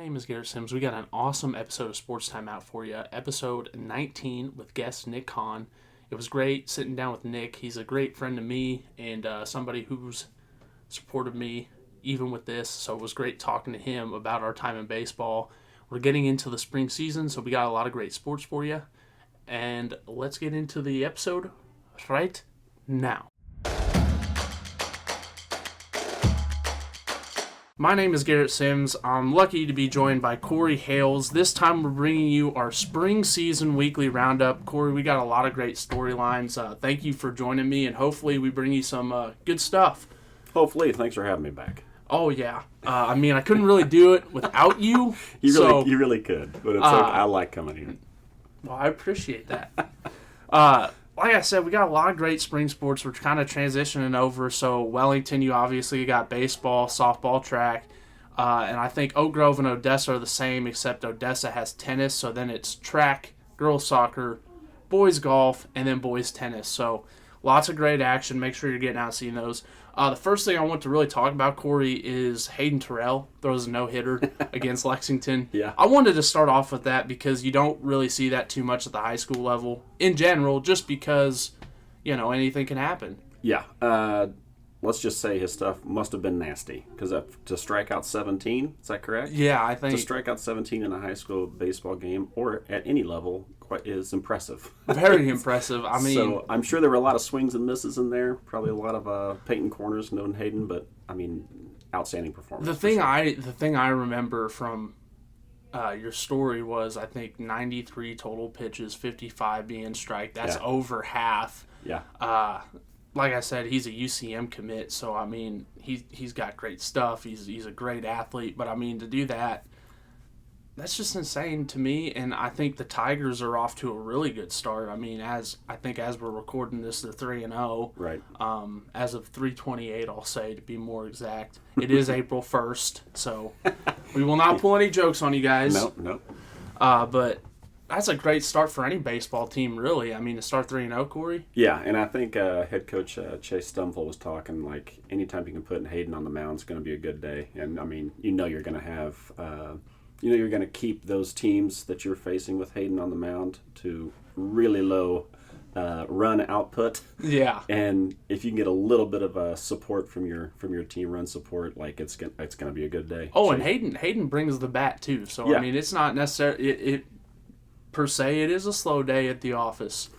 name is Garrett Sims. We got an awesome episode of Sports Time Out for you. Episode 19 with guest Nick Conn. It was great sitting down with Nick. He's a great friend to me and somebody who's supported me even with this. So it was great talking to him about our time in baseball. We're getting into the spring season, so we got a lot of great sports for you. And let's get into the episode right now. My name is Garrett Sims. I'm lucky to be joined by Kory Hales. This time we're bringing you our spring season weekly roundup. Kory, we got a lot of great storylines. Thank you for joining me, and hopefully we bring you some good stuff. Hopefully. Thanks for having me back. Oh, yeah. I couldn't really do it without you. You really could, but it's I like coming here. Well, I appreciate that. Like I said, we got a lot of great spring sports. We're kind of transitioning over. So Wellington, you obviously got baseball, softball, track. And I think Oak Grove and Odessa are the same, except Odessa has tennis. So then it's track, girls soccer, boys golf, and then boys tennis. So lots of great action. Make sure you're getting out and seeing those. The first thing I want to really talk about, Kory, is Hayden Terrell throws a no-hitter against Lexington. Yeah. I wanted to start off with that because you don't really see that too much at the high school level in general, just because, anything can happen. Yeah. Let's just say his stuff must have been nasty because to strike out 17, is that correct? Yeah, I think. To strike out 17 in a high school baseball game or at any level is impressive. Very impressive. So I'm sure there were a lot of swings and misses in there. Probably a lot of painting corners, known Hayden, but outstanding performance. The thing I remember from your story was I think 93 total pitches, 55 being strike. That's over half. Yeah. Like I said, he's a UCM commit, so he's got great stuff. He's a great athlete, but to do that, that's just insane to me. And I think the Tigers are off to a really good start. As we're recording this, they're 3-0. Right. As of 3/28, I'll say to be more exact. It is April 1st, so we will not pull any jokes on you guys. Nope. But that's a great start for any baseball team, really. To start 3-0, Kory. Yeah, and I think head coach Chase Stumfel was talking like anytime you can put Hayden on the mound, it's going to be a good day. And you're going to have, you're going to keep those teams that you're facing with Hayden on the mound to really low run output. Yeah. And if you can get a little bit of support from your team run support, like it's going to be a good day. Oh, and Hayden brings the bat too. So yeah. It's not necessarily it per se. It is a slow day at the office.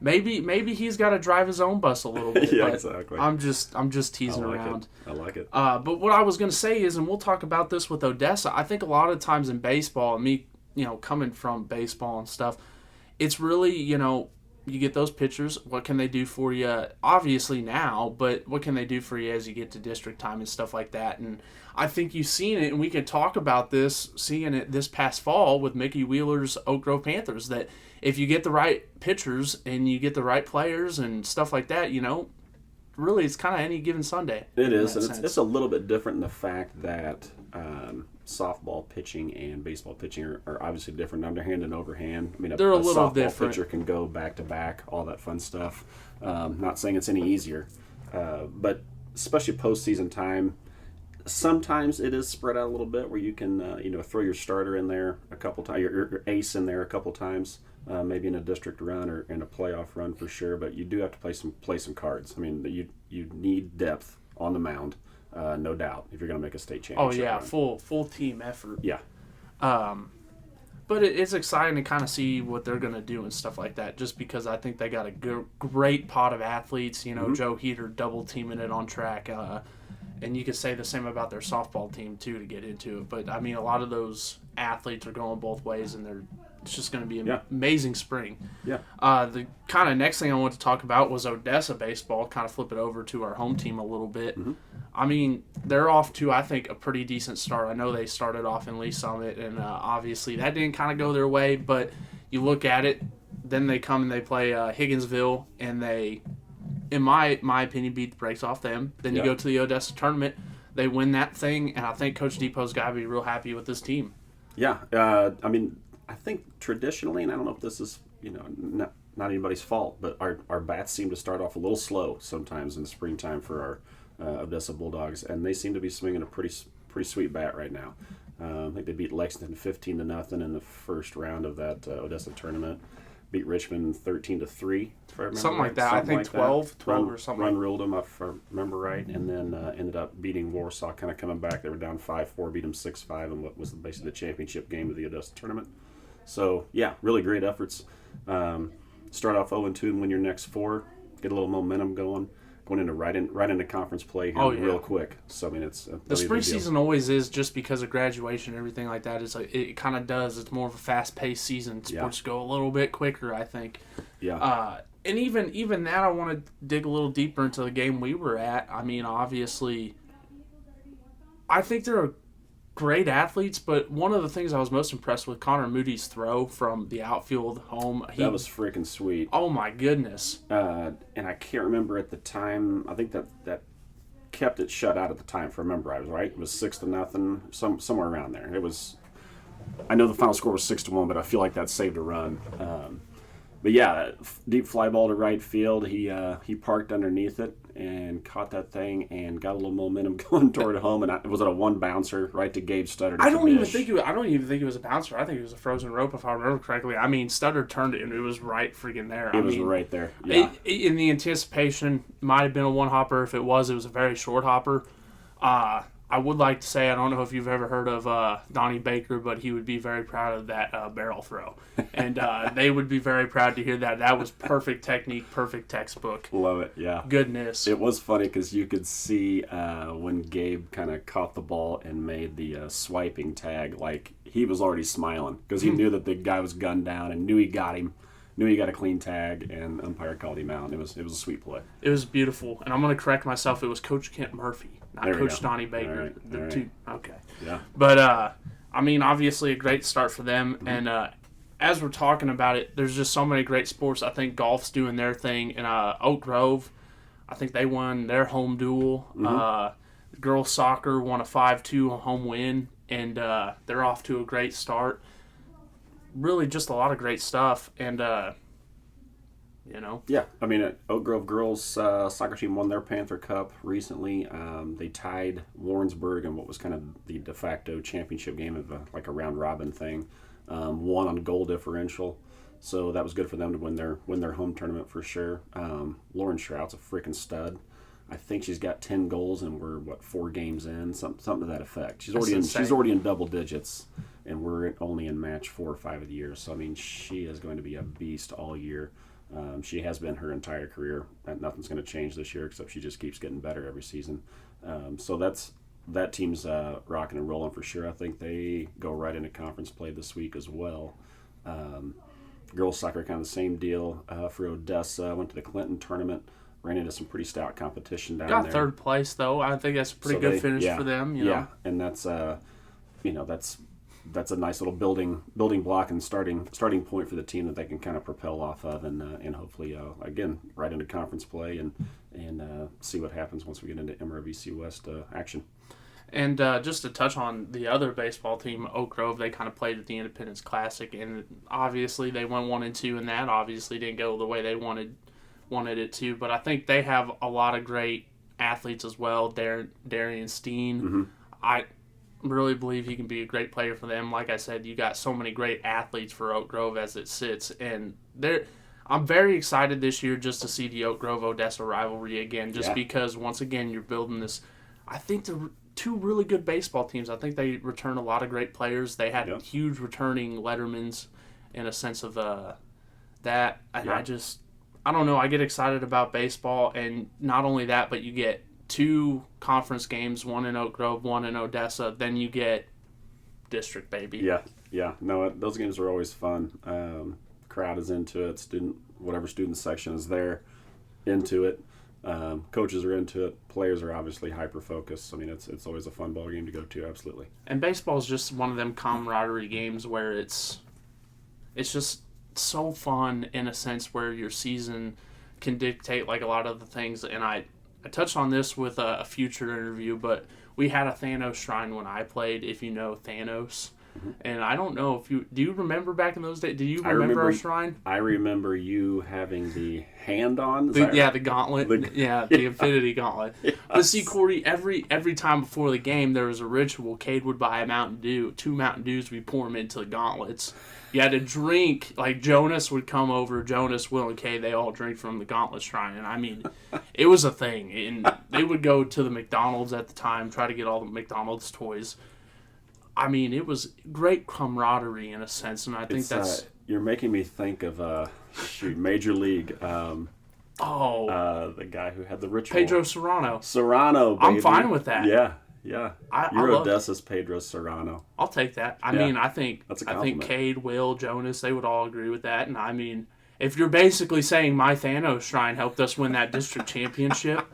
Maybe he's got to drive his own bus a little bit. Yeah, but exactly. I'm just teasing around. I like it. But what I was going to say is, and we'll talk about this with Odessa, I think a lot of times in baseball, me, coming from baseball and stuff, it's really, you get those pitchers, what can they do for you? Obviously now, but what can they do for you as you get to district time and stuff like that? And I think you've seen it, and we could talk about this, seeing it this past fall with Mickey Wheeler's Oak Grove Panthers, that if you get the right pitchers and you get the right players and stuff like that, really it's kind of any given Sunday. It is, and it's a little bit different in the fact that softball pitching and baseball pitching are obviously different, underhand and overhand. They're a little softball different. Pitcher can go back to back, all that fun stuff. Not saying it's any easier, but especially postseason time, sometimes it is spread out a little bit where you can throw your starter in there a couple times, your ace in there a couple times. Maybe in a district run or in a playoff run for sure, but you do have to play some cards. You need depth on the mound, no doubt, if you're going to make a state championship. Oh yeah, run. full team effort. Yeah. But it's exciting to kind of see what they're going to do and stuff like that, just because I think they got a great pot of athletes. Joe Heater double teaming it on track, and you could say the same about their softball team too to get into it. But a lot of those athletes are going both ways, and it's just going to be an amazing spring. Yeah. The kind of next thing I want to talk about was Odessa baseball, kind of flip it over to our home team a little bit. Mm-hmm. They're off to, I think, a pretty decent start. I know they started off in Lee Summit, and obviously that didn't kind of go their way, but you look at it, then they come and they play Higginsville, and they, in my opinion, beat the brakes off them. Then you go to the Odessa tournament, they win that thing, and I think Coach Depot's got to be real happy with this team. Yeah. I think traditionally, and I don't know if this is, not anybody's fault, but our bats seem to start off a little slow sometimes in the springtime for our Odessa Bulldogs, and they seem to be swinging a pretty sweet bat right now. I think they beat Lexington 15-0 in the first round of that Odessa tournament. Beat Richmond 13-3, if I remember Something right. like that. I think 12 or something. Run ruled them, if I remember right, and then ended up beating Warsaw, kind of coming back. They were down 5-4, beat them 6-5 in what was basically the championship game of the Odessa tournament. So, yeah, really great efforts. Start off 0-2 and win your next 4. Get a little momentum going into right into conference play here real quick. So I mean, it's the spring season always is, just because of graduation and everything like that. Is like it kind of does. It's more of a fast paced season. Sports go a little bit quicker, I think. Yeah. And even that, I want to dig a little deeper into the game we were at. I mean, obviously, I think there are great athletes, but one of the things I was most impressed with, Connor Moody's throw from the outfield home. That was freaking sweet. Oh my goodness. And I can't remember at the time. I think that kept it shut out at the time, if I remember right. Right? It was 6-0, somewhere around there. It was. I know the final score was 6-1, but I feel like that saved a run. But yeah, deep fly ball to right field. He parked underneath it and caught that thing and got a little momentum going toward home. And was it a one bouncer right to Gabe Studdard? I don't even think it was a bouncer. I think it was a frozen rope, if I remember correctly. I mean, Studdard turned it and it was right freaking there. It was right there. Yeah. In the anticipation, might have been a one hopper. If it was a very short hopper. I would like to say, I don't know if you've ever heard of Donnie Baker, but he would be very proud of that barrel throw. And they would be very proud to hear that. That was perfect technique, perfect textbook. Love it, yeah. Goodness. It was funny because you could see when Gabe kind of caught the ball and made the swiping tag, like he was already smiling because he knew that the guy was gunned down and knew he got him. Knew he got a clean tag, and umpire called him out. It was a sweet play. It was beautiful, and I'm going to correct myself. It was Coach Kent Murphy, not Coach Donnie Baker. All right. Two. Okay. Yeah. But I mean, obviously a great start for them, and as we're talking about it, there's just so many great sports. I think golf's doing their thing in Oak Grove. I think they won their home duel. Girls soccer won a 5-2 home win, and they're off to a great start. Really just a lot of great stuff, and Yeah, I mean, Oak Grove girls soccer team won their Panther Cup recently. They tied Warrensburg in what was kind of the de facto championship game of like a round robin thing. Won on goal differential, so that was good for them to win their home tournament for sure. Lauren Shrout's a freaking stud. I think she's got 10 goals and we're 4 games in, something to that effect. She's already in double digits, and we're only in match 4 or 5 of the year. So I mean, she is going to be a beast all year. She has been her entire career. Nothing's going to change this year except she just keeps getting better every season. So that team's rocking and rolling for sure. I think they go right into conference play this week as well. Girls soccer, kind of the same deal for Odessa. Went to the Clinton tournament. Ran into some pretty stout competition down there. Got third place though. I think that's a pretty good finish for them. You know? And that's that's a nice little building block and starting point for the team that they can kind of propel off of, and hopefully again right into conference play and see what happens once we get into MRVC West action. And just to touch on the other baseball team, Oak Grove, they kind of played at the Independence Classic, and obviously they went 1-2, and that obviously didn't go the way they wanted it to. But I think they have a lot of great athletes as well. Darian Steen, Mm-hmm. I really believe he can be a great player for them. Like I said, you got so many great athletes for Oak Grove as it sits, and I'm very excited this year just to see the Oak Grove Odessa rivalry again, because once again you're building this. I think the two really good baseball teams. I think they return a lot of great players. They had huge returning lettermans in a sense of that, and I don't know. I get excited about baseball, and not only that, but you get 2 conference games, one in Oak Grove, one in Odessa. Then you get district, baby. Yeah. No, those games are always fun. Crowd is into it. Whatever student section is there, into it. Coaches are into it. Players are obviously hyper focused. I mean, it's always a fun ball game to go to. Absolutely. And baseball is just one of them camaraderie games where it's just so fun in a sense where your season can dictate like a lot of the things. And I touched on this with a future interview, but we had a Thanos shrine when I played, if you know Thanos. And I don't know if do you remember back in those days? Do you remember our shrine? I remember you having the hand on. The gauntlet. The Infinity Gauntlet. Yes. But see, Kory, every time before the game, there was a ritual. Cade would buy a Mountain Dew, 2 Mountain Dews, we pour them into the gauntlets. You had to drink, like Jonas would come over, Jonas, Will, and Cade, they all drink from the Gauntlet Shrine. And I mean, it was a thing. And they would go to the McDonald's at the time, try to get all the McDonald's toys. I mean, it was great camaraderie in a sense, and I think that's... you're making me think of, Major League, the guy who had the ritual. Pedro Serrano. Serrano, baby. I'm fine with that. Yeah. You're I Odessa's Pedro Serrano. I'll take that. I mean, I think Cade, Will, Jonas, they would all agree with that. And I mean, if you're basically saying my Thanos Shrine helped us win that district championship,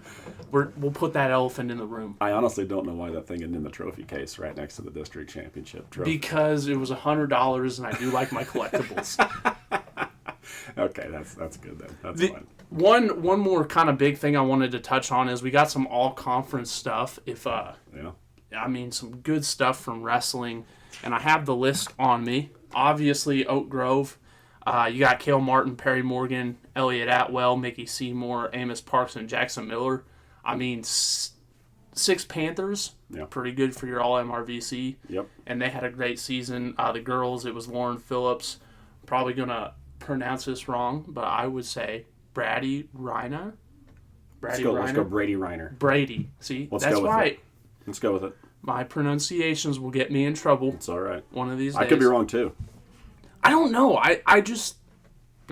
we'll put that elephant in the room. I honestly don't know why that thing isn't in the trophy case right next to the district championship trophy. Because it was $100 and I do like my collectibles. Okay, that's good then. That's fine. One more kind of big thing I wanted to touch on is we got some all-conference stuff. I mean, some good stuff from wrestling, and I have the list on me. Obviously, Oak Grove. You got Cale Martin, Perry Morgan, Elliott Atwell, Mickey Seymour, Amos Parks, and Jackson Miller. I mean, 6 Panthers. Yep. Pretty good for your all-MRVC. Yep. And they had a great season. The girls, it was Lauren Phillips. Probably going to pronounce this wrong, but I would say Brady Reiner. Let's go Brady Reiner. Brady. See, that's right. Let's go with it. My pronunciations will get me in trouble. It's all right. One of these days. I could be wrong too. I don't know. I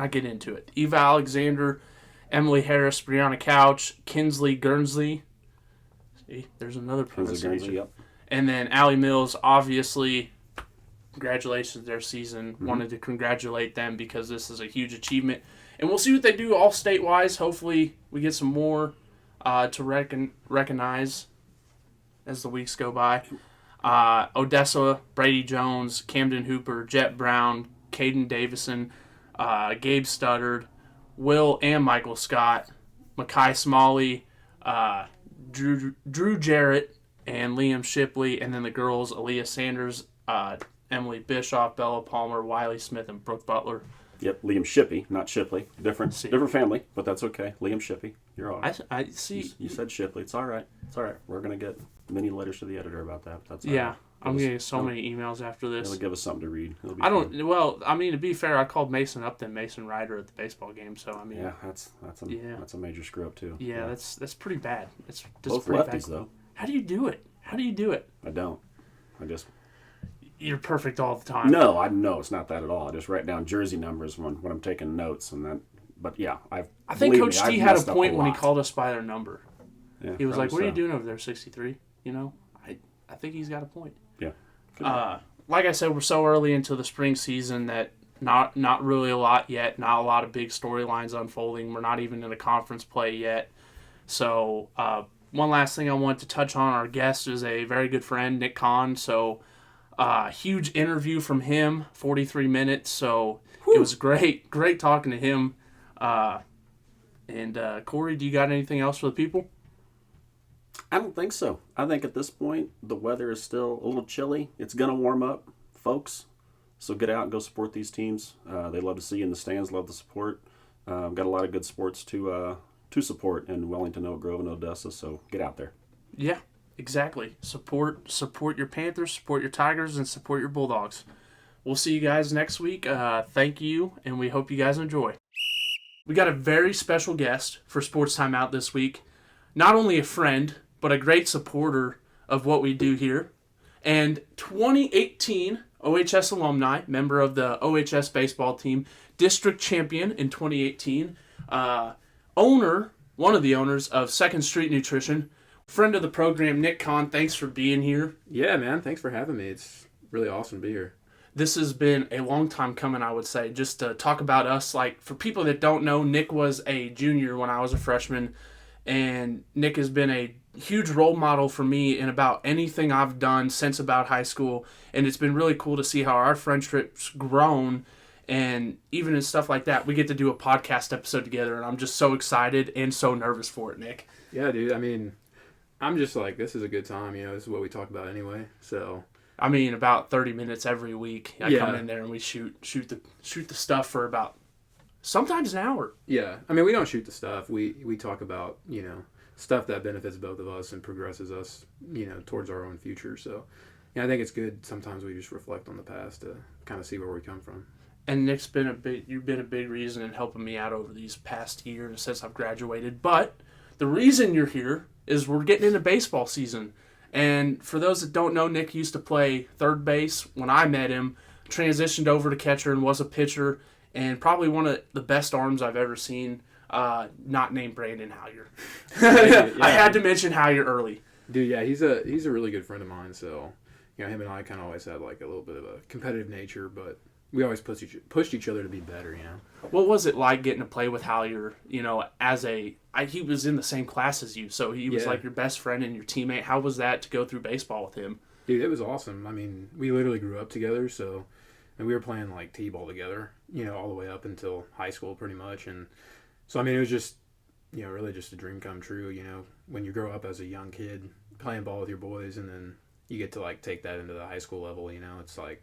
get into it. Eva Alexander, Emily Harris, Brianna Couch, Kinsley Guernsey. See, there's another pronunciation. Yep. And then Allie Mills, obviously, congratulations their season. Mm-hmm. Wanted to congratulate them because this is a huge achievement. And we'll see what they do all state-wise. Hopefully we get some more to recognize as the weeks go by. Odessa, Brady Jones, Camden Hooper, Jet Brown, Caden Davison, Gabe Studdard, Will and Michael Scott, Makai Smalley, Drew Jarrett, and Liam Shipley. And then the girls, Aaliyah Sanders, Emily Bischoff, Bella Palmer, Wiley Smith, and Brooke Butler. Yep, Liam Shippey, not Shipley. Different family, but that's okay. Liam Shippey, you're all right. I see. You said Shipley. It's all right. We're going to get many letters to the editor about that. That's all yeah. Right. I'm getting so many emails after this. It'll give us something to read. Well, I mean, to be fair, I called Mason Upton Mason Ryder at the baseball game, so I mean. Yeah, that's a major screw up too. Yeah, that's pretty bad. It's both lefties though. How do you do it? I don't. You're perfect all the time. No, it's not that at all. I just write down jersey numbers when I'm taking notes and that. But yeah, I think Coach T had a point when he called us by their number. Yeah, he was like, "What are you doing over there, 63?" You know, I think he's got a point. Yeah. Like I said, we're so early into the spring season that not really a lot yet. Not a lot of big storylines unfolding. We're not even in a conference play yet. So one last thing I want to touch on. Our guest is a very good friend, Nick Conn. So. Huge interview from him, 43 minutes, so It was great talking to him. And Kory, do you got anything else for the people? I don't think so. I think at this point, the weather is still a little chilly. It's going to warm up, folks. So get out and go support these teams. They love to see you in the stands, love the support. Got a lot of good sports to support in Wellington, Oak Grove, and Odessa, so get out there. Yeah. Exactly. Support your Panthers, support your Tigers, and support your Bulldogs. We'll see you guys next week. Thank you, and we hope you guys enjoy. We got a very special guest for Sports Timeout this week. Not only a friend, but a great supporter of what we do here. And 2018 OHS alumni, member of the OHS baseball team, district champion in 2018, one of the owners of 2nd Street Nutrition, friend of the program, Nick Conn. Thanks for being here. Yeah, man. Thanks for having me. It's really awesome to be here. This has been a long time coming, I would say, just to talk about us. Like, for people that don't know, Nick was a junior when I was a freshman, and Nick has been a huge role model for me in about anything I've done since about high school, and it's been really cool to see how our friendship's grown, and even in stuff like that, we get to do a podcast episode together, and I'm just so excited and so nervous for it, Nick. Yeah, dude. I mean, I'm just like, this is a good time, this is what we talk about anyway. So I mean, about 30 minutes every week. I Yeah. come in there and we shoot the stuff for about sometimes an hour. Yeah, I mean, we don't shoot the stuff. We talk about, stuff that benefits both of us and progresses us, towards our own future. So, yeah, I think it's good. Sometimes we just reflect on the past to kind of see where we come from. And Nick's you've been a big reason in helping me out over these past years since I've graduated. But the reason you're here is we're getting into baseball season. And for those that don't know, Nick used to play third base when I met him, transitioned over to catcher and was a pitcher, and probably one of the best arms I've ever seen, not named Brandon Howyer. Yeah. I had to mention Howyer early. Dude, yeah, he's a really good friend of mine. So, him and I kind of always had like a little bit of a competitive nature, but we always pushed each other to be better. What was it like getting to play with Howyer? He was in the same class as you, so he was like your best friend and your teammate. How was that to go through baseball with him? Dude, it was awesome. I mean, we literally grew up together, and we were playing like t-ball together, all the way up until high school pretty much. And so, I mean, it was just, really just a dream come true, when you grow up as a young kid playing ball with your boys and then you get to like take that into the high school level, it's like,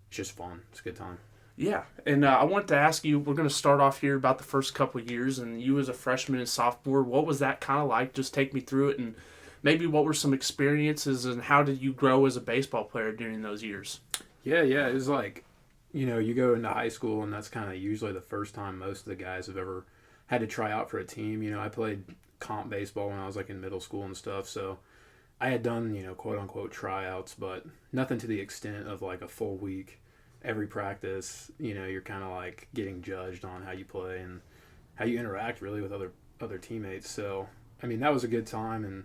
it's just fun. It's a good time. Yeah, and I want to ask you, we're going to start off here about the first couple of years, and you as a freshman and sophomore, what was that kind of like? Just take me through it, and maybe what were some experiences, and how did you grow as a baseball player during those years? Yeah, it was like, you go into high school, and that's kind of usually the first time most of the guys have ever had to try out for a team. I played comp baseball when I was like in middle school and stuff, so I had done, quote-unquote tryouts, but nothing to the extent of like a full week. Every practice, you're kind of like getting judged on how you play and how you interact really with other teammates. So, I mean, that was a good time, and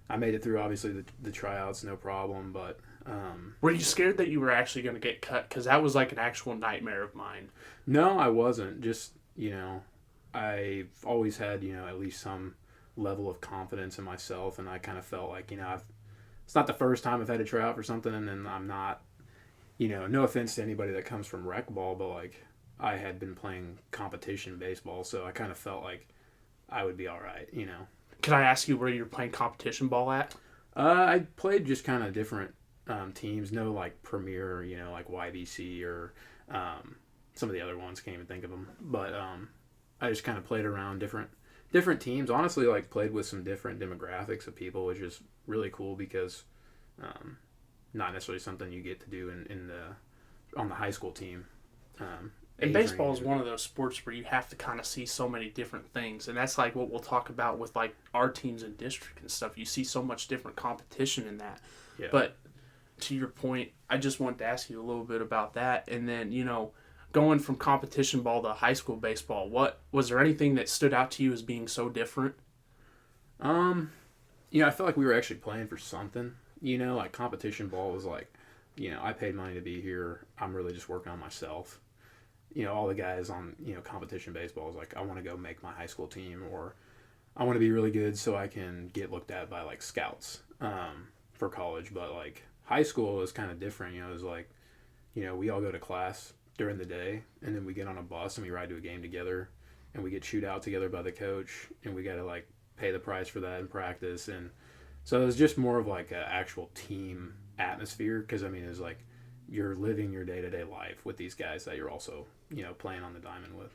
I made it through, obviously, the tryouts, no problem, but... Were you scared that you were actually going to get cut? Because that was like an actual nightmare of mine. No, I wasn't. Just, I've always had, at least some level of confidence in myself, and I kind of felt like, it's not the first time I've had to try out for something, and then I'm not... no offense to anybody that comes from rec ball, but like I had been playing competition baseball, so I kind of felt like I would be all right, Can I ask you where you're playing competition ball at? I played just kind of different teams, no like premier, like YBC or some of the other ones, can't even think of them. But I just kind of played around different teams. Honestly, like played with some different demographics of people, which is really cool because. Not necessarily something you get to do on the high school team. And baseball is one of those sports where you have to kind of see so many different things, and that's like what we'll talk about with like our teams in district and stuff. You see so much different competition in that. Yeah. But to your point, I just wanted to ask you a little bit about that, and then going from competition ball to high school baseball, what was there anything that stood out to you as being so different? I felt like we were actually playing for something. Like competition ball was like, I paid money to be here. I'm really just working on myself. All the guys on, competition baseball is like, I want to go make my high school team, or I want to be really good so I can get looked at by like scouts for college. But like high school is kind of different. It was like, we all go to class during the day, and then we get on a bus and we ride to a game together, and we get chewed out together by the coach, and we got to like pay the price for that in practice. And so it was just more of like an actual team atmosphere, because I mean it was like you're living your day-to-day life with these guys that you're also playing on the diamond with.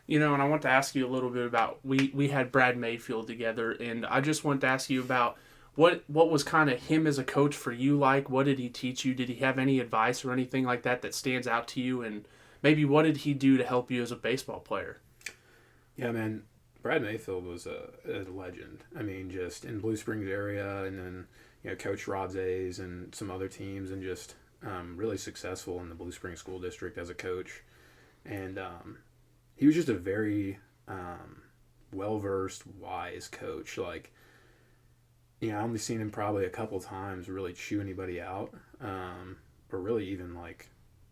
And I want to ask you a little bit about we had Brad Mayfield together, and I just wanted to ask you about what was kind of him as a coach for you like. What did he teach you? Did he have any advice or anything like that stands out to you? And maybe what did he do to help you as a baseball player? Yeah, man. Brad Mayfield was a legend. I mean, just in Blue Springs area, and then coached Rob's A's and some other teams, and just really successful in the Blue Springs School District as a coach. And he was just a very well-versed, wise coach. Like, I only seen him probably a couple times really chew anybody out, or really even like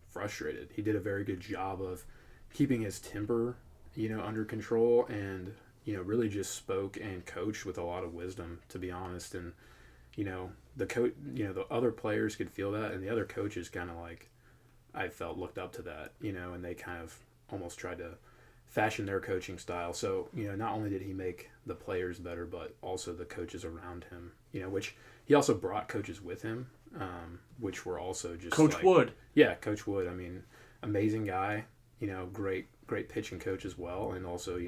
frustrated. He did a very good job of keeping his temper under control, and, really just spoke and coached with a lot of wisdom, to be honest. And, the other players could feel that, and the other coaches kind of like, I felt looked up to that, and they kind of almost tried to fashion their coaching style. So, not only did he make the players better, but also the coaches around him, which he also brought coaches with him, which were also just Coach Wood. Yeah, Coach Wood. I mean, amazing guy. Great pitching coach as well, and also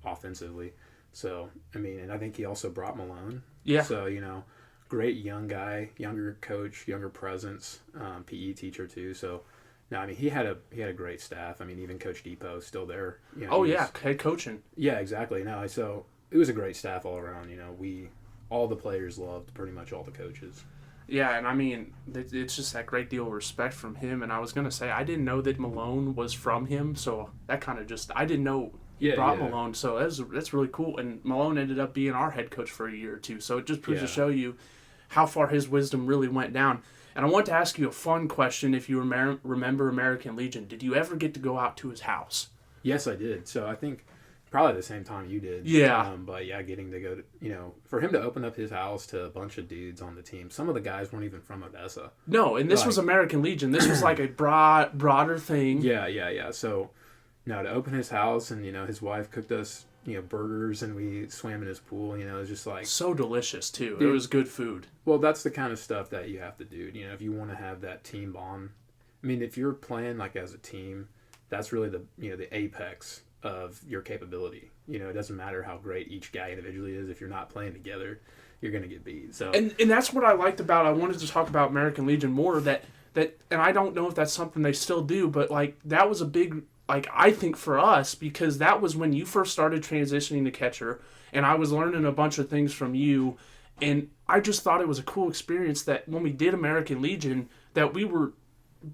offensively. So I mean, and I think he also brought Malone. Yeah. So great young guy, younger coach, younger presence, PE teacher too. So. No, I mean he had a great staff. I mean even Coach Depot's still there. Head coaching. Yeah, exactly. No, so it was a great staff all around. All the players loved pretty much all the coaches. Yeah, and I mean it's just that great deal of respect from him. And I was gonna say I didn't know that Malone was from him, so that kind of just I didn't know he brought Malone. So that's really cool. And Malone ended up being our head coach for a year or two. So it just proves to show you how far his wisdom really went down. And I want to ask you a fun question. If you remember American Legion, did you ever get to go out to his house? Yes, I did. So I think probably the same time you did. Yeah. But yeah, getting to go to, for him to open up his house to a bunch of dudes on the team. Some of the guys weren't even from Odessa. No, and this was American Legion. This was like a broader thing. Yeah. So, to open his house and, his wife cooked us, burgers and we swam in his pool, it was just like... So delicious, too. Dude, it was good food. Well, that's the kind of stuff that you have to do, if you want to have that team bond. I mean, if you're playing, like, as a team, that's really the apex of your capability. It doesn't matter how great each guy individually is. If you're not playing together, you're going to get beat. So And that's what I liked about... I wanted to talk about American Legion more, that and I don't know if that's something they still do, but, like, that was a big... Like, I think for us, because that was when you first started transitioning to catcher, and I was learning a bunch of things from you, and I just thought it was a cool experience that when we did American Legion, that we were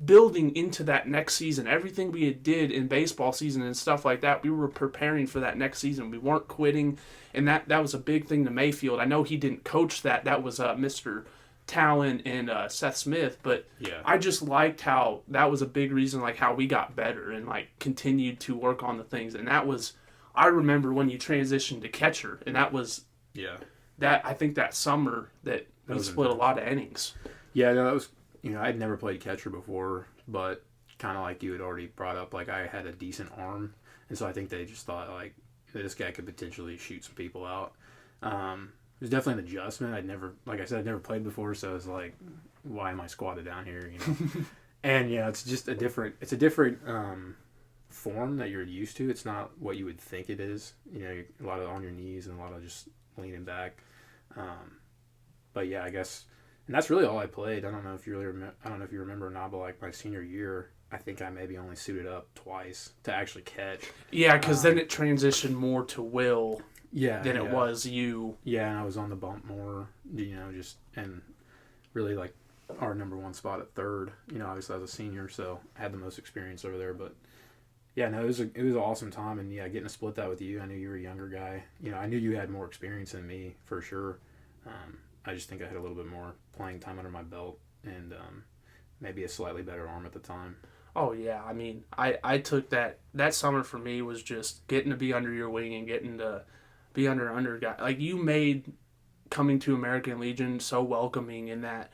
building into that next season. Everything we did in baseball season and stuff like that, we were preparing for that next season. We weren't quitting, and that was a big thing to Mayfield. I know he didn't coach that. That was Mr. Talon and Seth Smith, but I just liked how that was a big reason, like how we got better and like continued to work on the things. And that was, I remember when you transitioned to catcher, and that was that I think that summer that we split a lot of innings. Yeah, no, that was I'd never played catcher before, but kind of like you had already brought up, like I had a decent arm, and so I think they just thought like this guy could potentially shoot some people out. It was definitely an adjustment. I'd never played before, so it's like, why am I squatted down here? And it's just a different form that you're used to. It's not what you would think it is. A lot of on your knees and a lot of just leaning back. But yeah, I guess, and that's really all I played. I don't know if you remember or not, but like my senior year, I think I maybe only suited up twice to actually catch. Yeah, because then it transitioned more to Will. Than it was you. Yeah, and I was on the bump more, and really like our number one spot at third. Obviously I was a senior, so I had the most experience over there. But yeah, no, it was an awesome time, and getting to split that with you. I knew you were a younger guy. I knew you had more experience than me for sure. I just think I had a little bit more playing time under my belt, and maybe a slightly better arm at the time. Oh, yeah. I mean, I took that summer for me was just getting to be under your wing and getting to be under guy. Like, you made coming to American Legion so welcoming in that,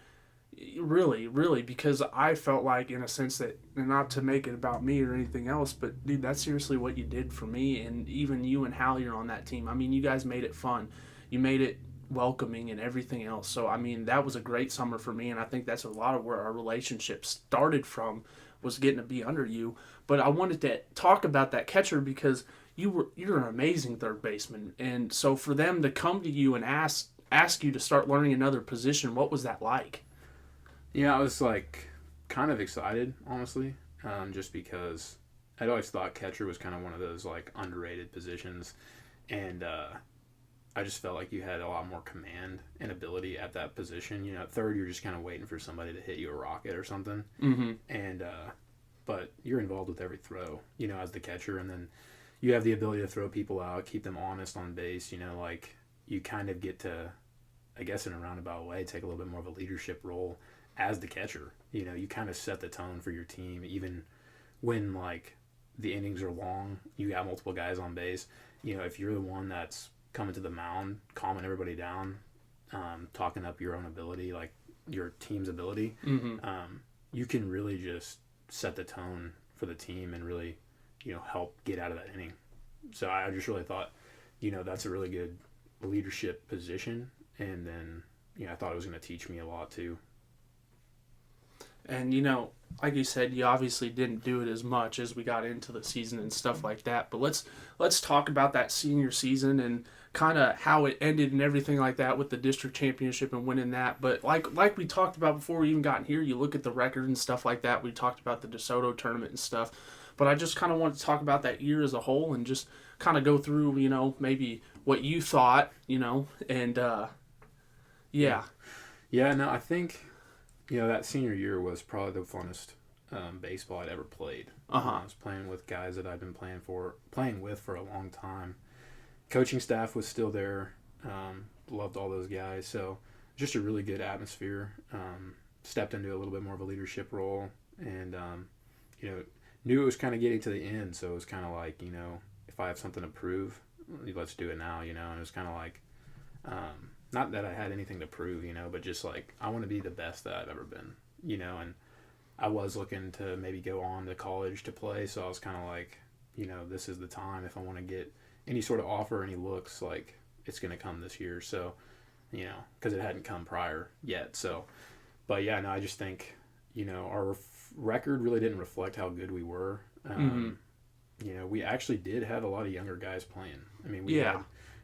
really, really, because I felt like, in a sense that, and not to make it about me or anything else, but, dude, that's seriously what you did for me, and even you and Hal, you're on that team. I mean, you guys made it fun. You made it welcoming and everything else. So, I mean, that was a great summer for me, and I think that's a lot of where our relationship started from, was getting to be under you. But I wanted to talk about that catcher because you're an amazing third baseman, and so for them to come to you and ask you to start learning another position, what was that like? Yeah, I was like kind of excited, honestly, just because I'd always thought catcher was kind of one of those like underrated positions, and I just felt like you had a lot more command and ability at that position. At third, you're just kind of waiting for somebody to hit you a rocket or something. Mm-hmm. And but you're involved with every throw, as the catcher, and then you have the ability to throw people out, keep them honest on base. Like you kind of get to, I guess, in a roundabout way, take a little bit more of a leadership role as the catcher. You kind of set the tone for your team, even when like the innings are long, you got multiple guys on base. If you're the one that's coming to the mound, calming everybody down, talking up your own ability, like your team's ability, mm-hmm. You can really just set the tone for the team and really, help get out of that inning. So I just really thought, that's a really good leadership position. And then, I thought it was going to teach me a lot too. And, you know, like you said, you obviously didn't do it as much as we got into the season and stuff like that. But let's talk about that senior season and kind of how it ended and everything like that with the district championship and winning that. But like we talked about before we even got here, you look at the record and stuff like that. We talked about the DeSoto tournament and stuff. But I just kind of want to talk about that year as a whole and just kind of go through, you know, maybe what you thought, you know, and yeah. Yeah, no, I think, you know, that senior year was probably the funnest baseball I'd ever played. I was playing with guys that I'd been playing with for a long time. Coaching staff was still there. Loved all those guys. So just a really good atmosphere. Stepped into a little bit more of a leadership role, and you know, knew it was kind of getting to the end. So it was kind of like, you know, if I have something to prove, let's do it now. You know, and it was kind of like, not that I had anything to prove, you know, but just like I want to be the best that I've ever been, you know, and I was looking to maybe go on to college to play. So I was kind of like, you know, this is the time if I want to get any sort of offer, any looks, like it's going to come this year. So, you know, because it hadn't come prior yet. So, but yeah, no, I just think, you know, our record really didn't reflect how good we were. You know, we actually did have a lot of younger guys playing. I mean,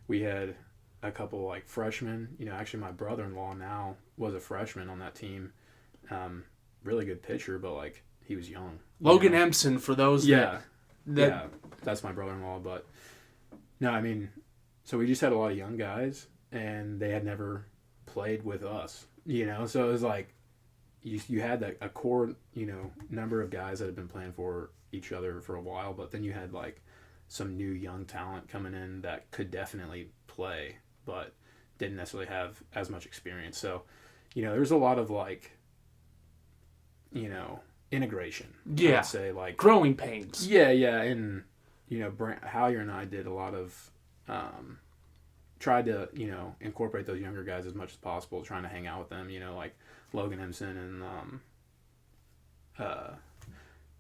we had a couple like freshmen. You know, actually my brother-in-law now was a freshman on that team. Really good pitcher, but like he was young. Logan Empson, for those yeah, that's my brother-in-law. But no, I mean, so we just had a lot of young guys, and they had never played with us, you know. So it was like you had a core, you know, number of guys that had been playing for each other for a while, but then you had like some new young talent coming in that could definitely play, but didn't necessarily have as much experience. So, you know, there's a lot of like, you know, integration. Yeah. I'd say like growing pains. Yeah, yeah, and you know, Hallier and I did a lot of tried to, you know, incorporate those younger guys as much as possible, trying to hang out with them, you know, like Logan Empson and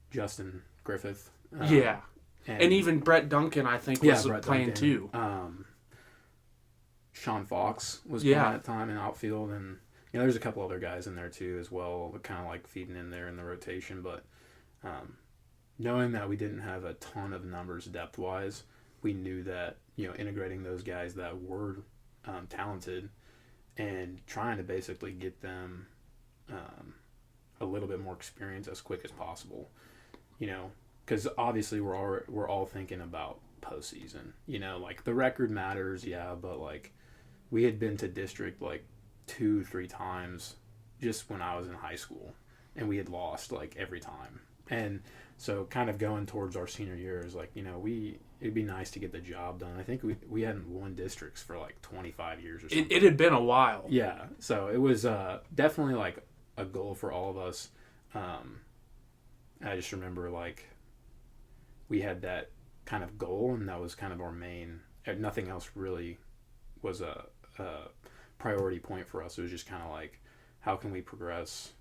Justin Griffith. Yeah. And even Brett Duncan, I think, was playing too. Sean Fox was playing at the time in outfield, and you know, there's a couple other guys in there too as well, kind of like feeding in there in the rotation. But knowing that we didn't have a ton of numbers depth-wise, we knew that, you know, integrating those guys that were talented and trying to basically get them a little bit more experience as quick as possible, you know, because obviously we're all thinking about postseason, you know, like the record matters, yeah, but like we had been to district like 2-3 times just when I was in high school, and we had lost like every time. And so kind of going towards our senior year is like, you know, it'd be nice to get the job done. I think we hadn't won districts for like 25 years or something. It had been a while. Yeah. So it was definitely like a goal for all of us. I just remember like we had that kind of goal, and that was kind of our main, nothing else really was a priority point for us. It was just kind of like, how can we progress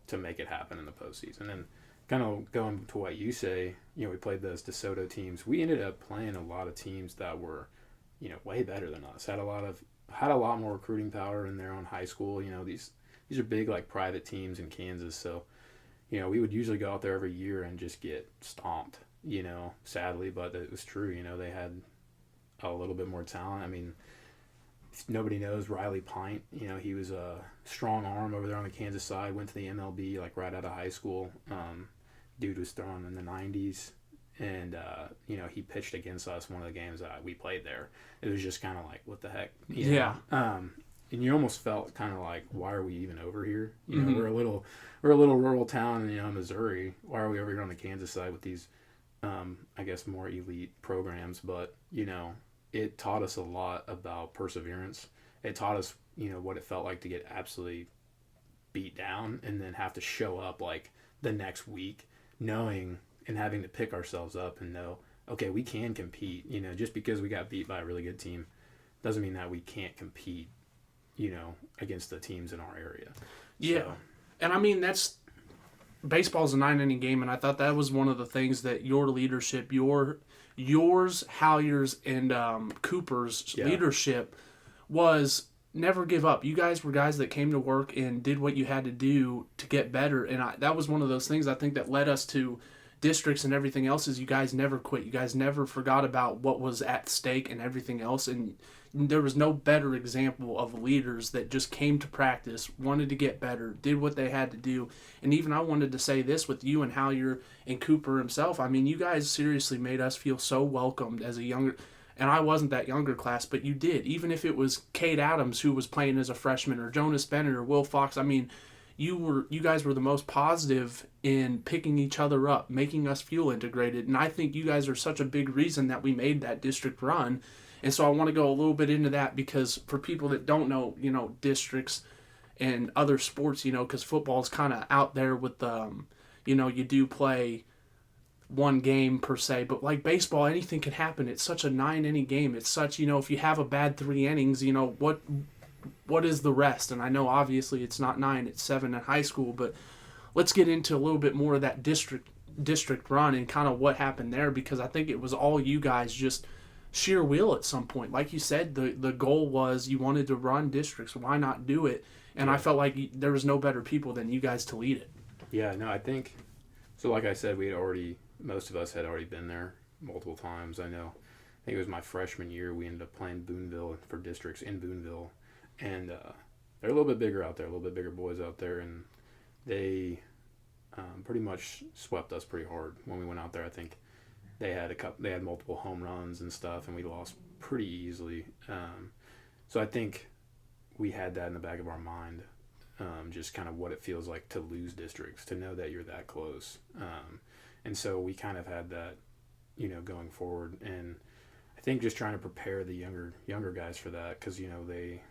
to make it happen in the postseason? And kind of going to what you say, you know, we played those DeSoto teams. We ended up playing a lot of teams that were, you know, way better than us. Had a lot more recruiting power in their own high school. You know, these are big like private teams in Kansas. So, you know, we would usually go out there every year and just get stomped, you know, sadly, but it was true. You know, they had a little bit more talent. I mean, if nobody knows Riley Pint, you know, he was a strong arm over there on the Kansas side, went to the MLB like right out of high school. Dude was thrown in the 90s, and you know, he pitched against us one of the games that we played there. It was just kind of like, what the heck? You know? And you almost felt kind of like, why are we even over here? You know, we're a little rural town in, you know, Missouri. Why are we over here on the Kansas side with these, I guess, more elite programs? But you know, it taught us a lot about perseverance. It taught us, you know, what it felt like to get absolutely beat down and then have to show up like the next week, knowing and having to pick ourselves up and know, okay, we can compete. You know, just because we got beat by a really good team doesn't mean that we can't compete, you know, against the teams in our area. Yeah. So. And I mean, baseball's a 9-inning game, and I thought that was one of the things that your leadership, yours, Hallier's, and Cooper's leadership was never give up. You guys were guys that came to work and did what you had to do to get better. And that was one of those things I think that led us to districts and everything else is you guys never quit. You guys never forgot about what was at stake and everything else. And there was no better example of leaders that just came to practice, wanted to get better, did what they had to do. And even I wanted to say this with you and Halyard and Cooper himself. I mean, you guys seriously made us feel so welcomed as a younger, and I wasn't that younger class, but you did. Even if it was Cade Adams who was playing as a freshman or Jonas Bennett or Will Fox, I mean, you guys were the most positive in picking each other up, making us feel integrated. And I think you guys are such a big reason that we made that district run. And so I want to go a little bit into that because for people that don't know, districts and other sports, because football is kind of out there with, you do play one game per se, but like baseball, anything can happen. It's such a 9-inning game. It's such, if you have a bad 3 innings, what is the rest? And I know obviously it's not 9, it's 7 in high school, but let's get into a little bit more of that district run and kind of what happened there, because I think it was all you guys just sheer will at some point. Like you said, the goal was you wanted to run districts. Why not do it? And I felt like there was no better people than you guys to lead it. Yeah, no, I think so. Like I said, most of us had already been there multiple times. I think it was my freshman year we ended up playing Boonville for districts in Boonville, and they're a little bit bigger out there, a little bit bigger boys out there, and they pretty much swept us pretty hard when we went out there. I think they had multiple home runs and stuff, and we lost pretty easily. So I think we had that in the back of our mind, just kind of what it feels like to lose districts, to know that you're that close. And so we kind of had that, going forward. And I think just trying to prepare the younger guys for that, because, they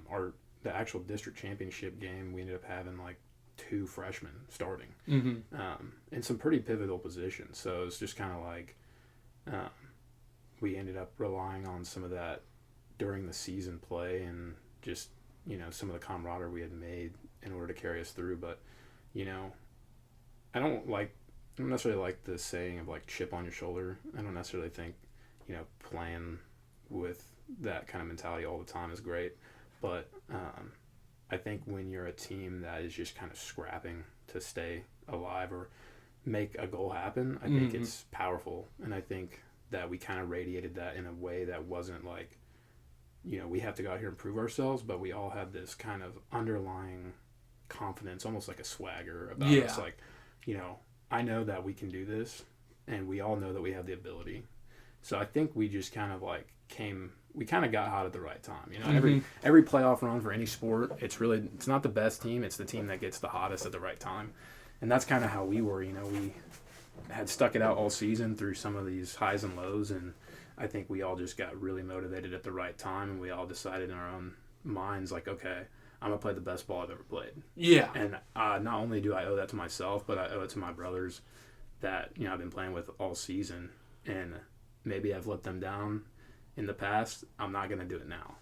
are the actual district championship game. We ended up having like 2 freshmen starting in some pretty pivotal positions. So it's just kind of like we ended up relying on some of that during the season play and just, some of the camaraderie we had made in order to carry us through. But, I don't necessarily like the saying of like chip on your shoulder. I don't necessarily think, playing with that kind of mentality all the time is great. But I think when you're a team that is just kind of scrapping to stay alive or make a goal happen, I think it's powerful. And I think that we kind of radiated that in a way that wasn't like, we have to go out here and prove ourselves, but we all had this kind of underlying confidence, almost like a swagger about us. Like, I know that we can do this, and we all know that we have the ability. So I think we just kind of like we kind of got hot at the right time. Every playoff run for any sport, it's not the best team, it's the team that gets the hottest at the right time. And that's kind of how we were. We had stuck it out all season through some of these highs and lows, and I think we all just got really motivated at the right time, and we all decided in our own minds, like, okay, I'm going to play the best ball I've ever played. Yeah. And not only do I owe that to myself, but I owe it to my brothers that, I've been playing with all season, and maybe I've let them down in the past. I'm not going to do it now,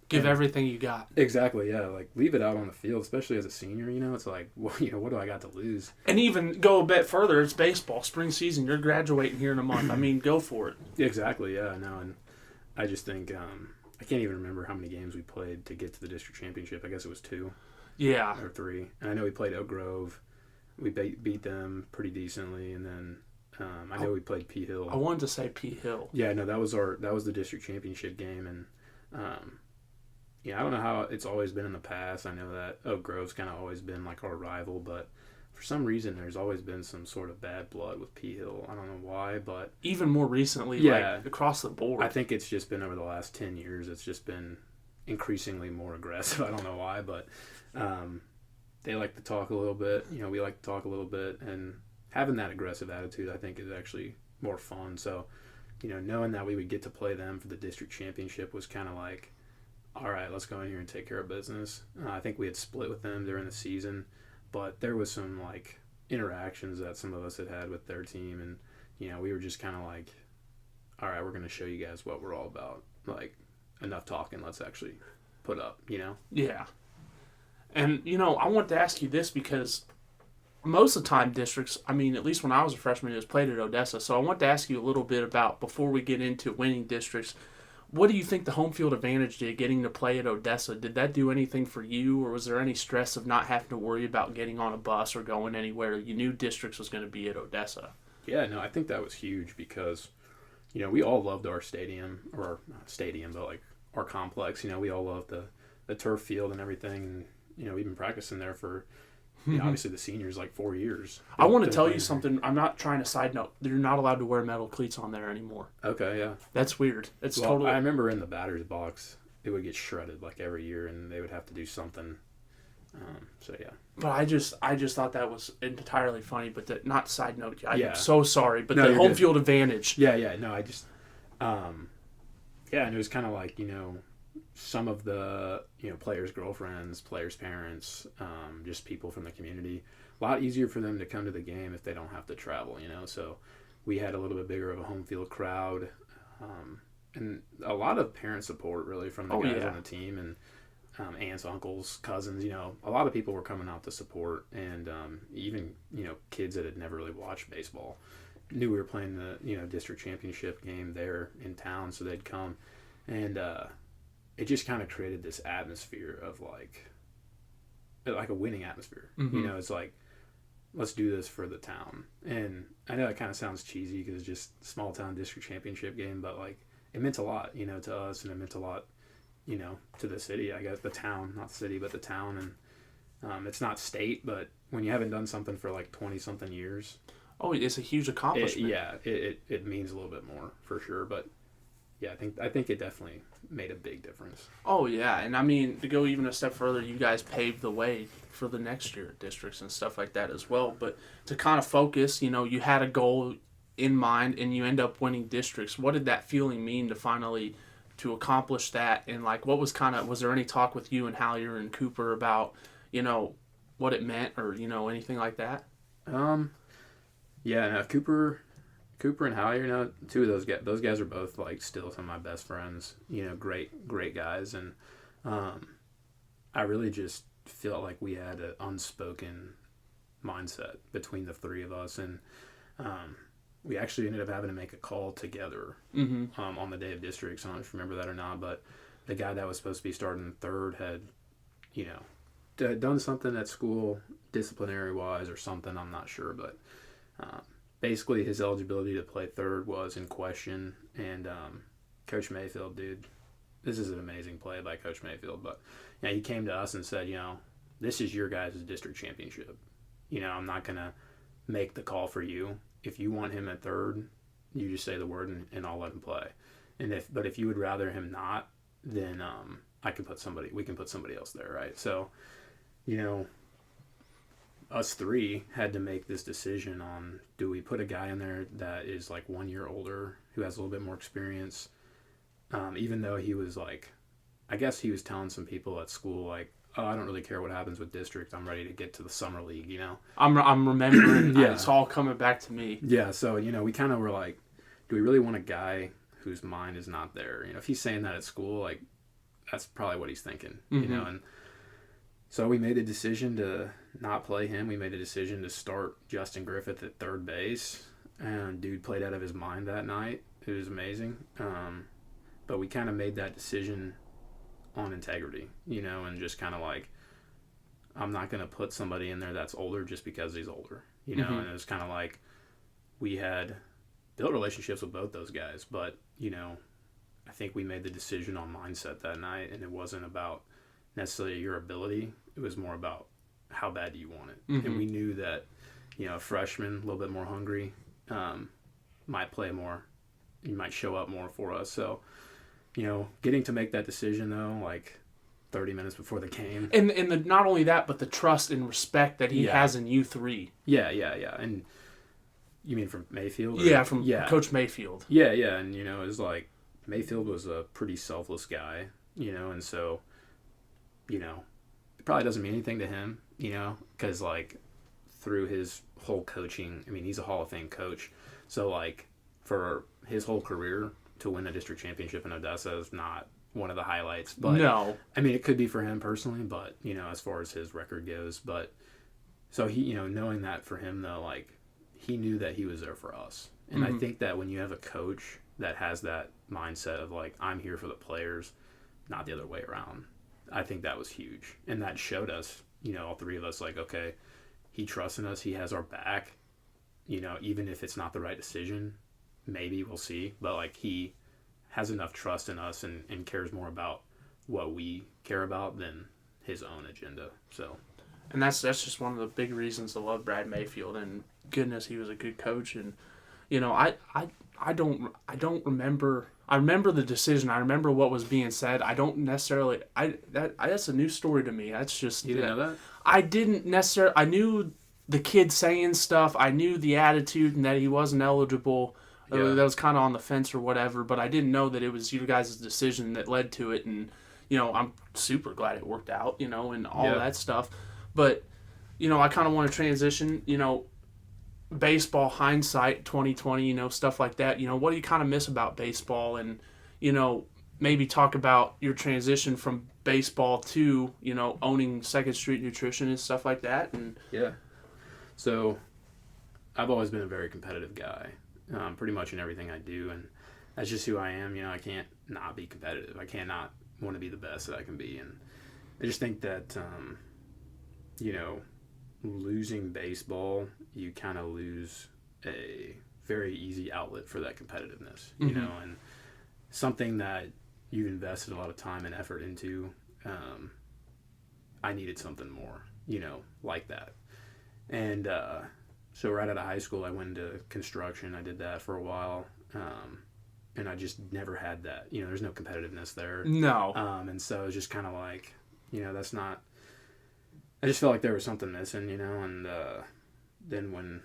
Give everything you got. Exactly, yeah. Like, leave it out on the field, especially as a senior, it's like, well, what do I got to lose? And even go a bit further, it's baseball, spring season. You're graduating here in a month. I mean, go for it. Exactly, yeah, no, and I just think, I can't even remember how many games we played to get to the district championship. I guess it was 2. Yeah. Or 3. And I know we played Oak Grove. We beat them pretty decently, and then I know we played P Hill. I wanted to say P Hill. Yeah, no, that was the district championship game, and I don't know how it's always been in the past. I know that Oak Grove's kind of always been like our rival, but for some reason there's always been some sort of bad blood with P Hill. I don't know why, but even more recently, like across the board. I think it's just been over the last 10 years. It's just been increasingly more aggressive. I don't know why, but they like to talk a little bit. We like to talk a little bit, and having that aggressive attitude, I think, is actually more fun. So, knowing that we would get to play them for the district championship was kind of like, all right, let's go in here and take care of business. I think we had split with them during the season, but there was some like interactions that some of us had with their team, and we were just kind of like, all right, we're going to show you guys what we're all about. Like, enough talking, let's actually put up. Yeah. And I want to ask you this because most of the time districts, I mean, at least when I was a freshman, it was played at Odessa. So I want to ask you a little bit about, before we get into winning districts, What do you think the home field advantage did, getting to play at Odessa? Did that do anything for you, or was there any stress of not having to worry about getting on a bus or going anywhere? You knew Districts was going to be at Odessa. Yeah, no, I think that was huge because, we all loved our stadium, or not stadium, but like our complex. We all loved the turf field and everything. And, we've been practicing there for, obviously the seniors, like 4 years. I want to tell you something. I'm not trying to side note. You're not allowed to wear metal cleats on there anymore. Okay, yeah. That's weird. It's Well, totally. I remember in the batter's box, it would get shredded like every year, and they would have to do something. So yeah. But I just thought that was entirely funny. But not side note. I'm Yeah. so sorry. But No, the you're home good. field advantage. Yeah. No, I just, yeah, and it was kind of like some of the players' girlfriends, players' parents, just people from the community. A lot easier for them to come to the game if they don't have to travel. So we had a little bit bigger of a home field crowd, and a lot of parent support really from the guys on the team, and aunts, uncles, cousins. A lot of people were coming out to support, and even kids that had never really watched baseball knew we were playing the district championship game there in town, so they'd come, and it just kind of created this atmosphere of like a winning atmosphere. Mm-hmm. It's like, let's do this for the town. And I know it kind of sounds cheesy because it's just small town district championship game, but like it meant a lot, to us, and it meant a lot, to the city, I guess, the town, not the city, but the town. And it's not state, but when you haven't done something for like 20 something years, Oh, it's a huge accomplishment. it means a little bit more for sure. But yeah, I think it definitely made a big difference. Oh, yeah. And I mean, to go even a step further, you guys paved the way for the next year at districts and stuff like that as well. But to kind of focus, you had a goal in mind and you end up winning districts. What did that feeling mean to finally to accomplish that? And like, what was there any talk with you and Hallier and Cooper about, what it meant or, anything like that? Yeah, no, Cooper and Hallier, two of those guys are both like still some of my best friends. Great guys, and I really just felt like we had an unspoken mindset between the three of us, and we actually ended up having to make a call together on the day of districts. I don't know if you remember that or not, but the guy that was supposed to be starting third had, done something at school disciplinary wise or something. I'm not sure, but. Basically, his eligibility to play third was in question, and Coach Mayfield, dude, this is an amazing play by Coach Mayfield, but he came to us and said, this is your guys' district championship. I'm not going to make the call for you. If you want him at third, you just say the word and I'll let him play. But if you would rather him not, then we can put somebody else there, right? So, us three had to make this decision on, do we put a guy in there that is like 1 year older, who has a little bit more experience, even though he was like, I guess he was telling some people at school like, oh, I don't really care what happens with district, I'm ready to get to the summer league, I'm remembering. Yeah. It's all coming back to me. Yeah, so we kind of were like, do we really want a guy whose mind is not there? If he's saying that at school, like that's probably what he's thinking, and so we made a decision to not play him. We made a decision to start Justin Griffith at third base. And dude played out of his mind that night. It was amazing. But we kind of made that decision on integrity, and just kind of like, I'm not going to put somebody in there that's older just because he's older, and it was kind of like we had built relationships with both those guys. But, I think we made the decision on mindset that night, and it wasn't about necessarily your ability. It was more about how bad do you want it. And we knew that, a freshman, a little bit more hungry, might play more. He might show up more for us. So, getting to make that decision, though, like 30 minutes before the game. And not only that, but the trust and respect that he has in you three. Yeah. And you mean from Mayfield? From Coach Mayfield. Yeah. And, it was like Mayfield was a pretty selfless guy, and so, it probably doesn't mean anything to him, because like through his whole coaching, I mean, he's a Hall of Fame coach. So like for his whole career to win a district championship in Odessa is not one of the highlights. But no, I mean, it could be for him personally, but as far as his record goes, but so he, knowing that for him though, like he knew that he was there for us. And I think that when you have a coach that has that mindset of like, I'm here for the players, not the other way around. I think that was huge. And that showed us, all three of us, like, okay, he trusts in us. He has our back, even if it's not the right decision, maybe we'll see. But like, he has enough trust in us and cares more about what we care about than his own agenda. So, and that's just one of the big reasons to love Brad Mayfield. And goodness, he was a good coach. And I don't remember. I remember the decision. I remember what was being said. I don't necessarily. That's a new story to me. That's just. You didn't know that? I didn't necessarily. I knew the kid saying stuff. I knew the attitude and that he wasn't eligible. Yeah. That was kind of on the fence or whatever. But I didn't know that it was you guys' decision that led to it. And I'm super glad it worked out. And all that stuff. But I kind of want to transition. Baseball hindsight 2020, stuff like that. What do you kind of miss about baseball? And maybe talk about your transition from baseball to owning Second Street Nutrition and stuff like that. And yeah, so I've always been a very competitive guy, pretty much in everything I do, and that's just who I am. I can't not be competitive. I can't not want to be the best that I can be. And I just think that losing baseball, you kind of lose a very easy outlet for that competitiveness, and something that you've invested a lot of time and effort into. I needed something more, like that. And so right out of high school, I went into construction. I did that for a while, and I just never had that. There's no competitiveness there. No. And so it's just kind of like, that's not. I just felt like there was something missing, and then when